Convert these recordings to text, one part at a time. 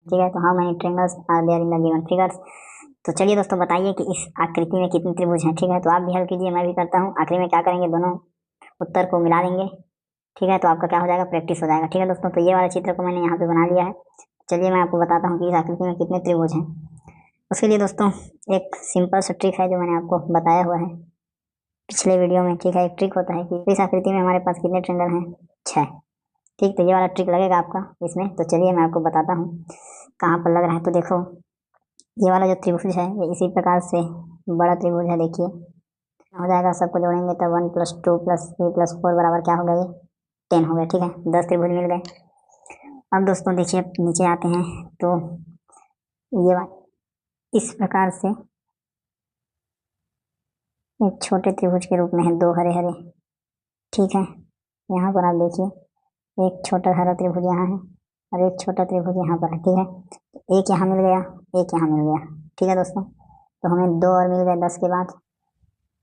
ठीक है। तो how many triangles are there in the given figures. तो चलिए दोस्तों बताइए कि इस आकृति में कितने त्रिभुज हैं। ठीक है, तो आप भी हल कीजिए, मैं भी करता हूँ। आखिरी में क्या करेंगे, दोनों उत्तर को मिला देंगे। ठीक है, तो आपका क्या हो जाएगा, प्रैक्टिस हो जाएगा। ठीक है दोस्तों, तो ये वाला चित्र को मैंने यहाँ पे बना लिया है। चलिए मैं आपको बताता हूँ कि इस आकृति में कितने त्रिभुज हैं। उसके लिए दोस्तों एक सिंपल सा ट्रिक है जो मैंने आपको बताया हुआ है पिछले वीडियो में। ठीक है, एक ट्रिक होता है कि इस आकृति में हमारे पास कितने ट्रायंगल हैं, 6। ठीक, तो ये वाला ट्रिक लगेगा आपका इसमें। तो चलिए मैं आपको बताता हूँ कहाँ पर लग रहा है। तो देखो, ये वाला जो त्रिभुज है ये इसी प्रकार से बड़ा त्रिभुज है। देखिए हो जाएगा, सबको जोड़ेंगे तो 1 + 2 + 3 + 4 बराबर क्या हो गया, ये 10 हो गया। ठीक है, 10 त्रिभुज मिल गए। अब दोस्तों देखिए नीचे आते हैं तो ये इस प्रकार से एक छोटे त्रिभुज के रूप में है, 2 हरे हरे। ठीक है, यहाँ पर आप देखिए एक छोटा हरा त्रिभुज यहाँ है और एक छोटा त्रिभुज यहाँ पर है। ठीक है, तो एक यहाँ मिल गया, एक यहाँ मिल गया। ठीक है दोस्तों, तो हमें 2 और मिल गए 10 के बाद।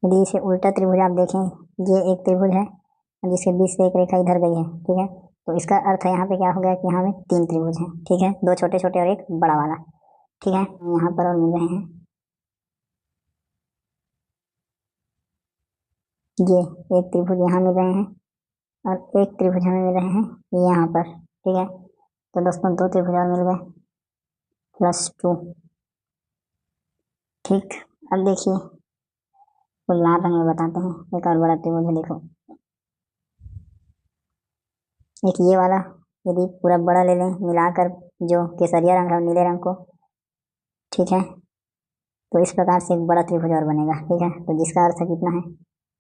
यदि इसे उल्टा त्रिभुज आप देखें, ये एक त्रिभुज है जिसके बीच से एक रेखा इधर गई है। ठीक है, तो इसका अर्थ है यहाँ पे क्या हो गया कि यहाँ में 3 त्रिभुज हैं। ठीक है, 2 छोटे छोटे और एक बड़ा वाला। ठीक है, यहाँ पर और मिल रहे हैं ये एक त्रिभुज यहाँ मिल रहे हैं और एक त्रिभुज हमें मिल रहे हैं यहाँ पर। ठीक है, तो दोस्तों 2 त्रिभुज और मिल गए +2। ठीक, अब देखिए तो लाल रंग में बताते हैं एक और बड़ा त्रिभुज है। देखो एक ये वाला, यदि पूरा बड़ा ले लें मिलाकर, जो केसरिया रंग है नीले रंग को। ठीक है, तो इस प्रकार से एक बड़ा त्रिभुज और बनेगा। ठीक है, तो जिसका अर्थ है कितना है,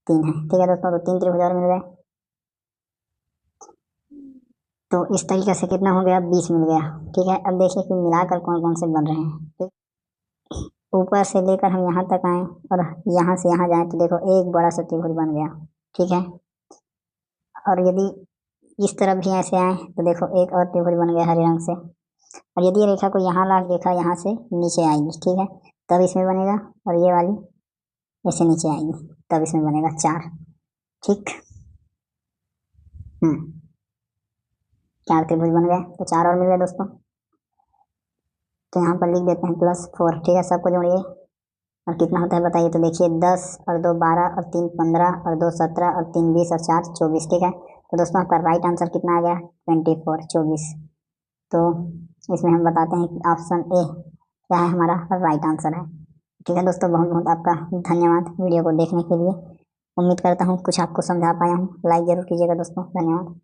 3 है। ठीक है दोस्तों, तो 3 त्रिभुज और मिल गए। तो इस तरीके से कितना हो गया, 20 मिल गया। ठीक है, अब देखिए कि मिलाकर कौन कौन से बन रहे हैं। ठीक, ऊपर से लेकर हम यहाँ तक आए और यहाँ से यहाँ जाएं तो देखो एक बड़ा सा त्रिभुज बन गया। ठीक है, और यदि इस तरफ भी ऐसे आए तो देखो एक और त्रिभुज बन गया हरे रंग से। और यदि ये रेखा को यहाँ ला रेखा यहाँ से नीचे आएगी। ठीक है, तब इसमें बनेगा, और ये वाली ऐसे नीचे आएगी तब इसमें बनेगा 4। ठीक, 4 त्रिभुज बन गए, तो 4 और मिल गए दोस्तों। तो यहाँ पर लिख देते हैं +4। ठीक है, सबको जोड़िए और कितना होता है बताइए। तो देखिए 10 और 2 12 और 3 15 और 2 17 और 3 20 और 4 24। ठीक है, तो दोस्तों आपका राइट आंसर कितना आ गया, 24 24। तो इसमें हम बताते हैं कि ऑप्शन ए क्या है, हमारा राइट आंसर है। ठीक है दोस्तों, बहुत बहुत आपका धन्यवाद वीडियो को देखने के लिए। उम्मीद करता हूँ कुछ आपको समझा पाया हूँ। लाइक जरूर कीजिएगा दोस्तों, धन्यवाद।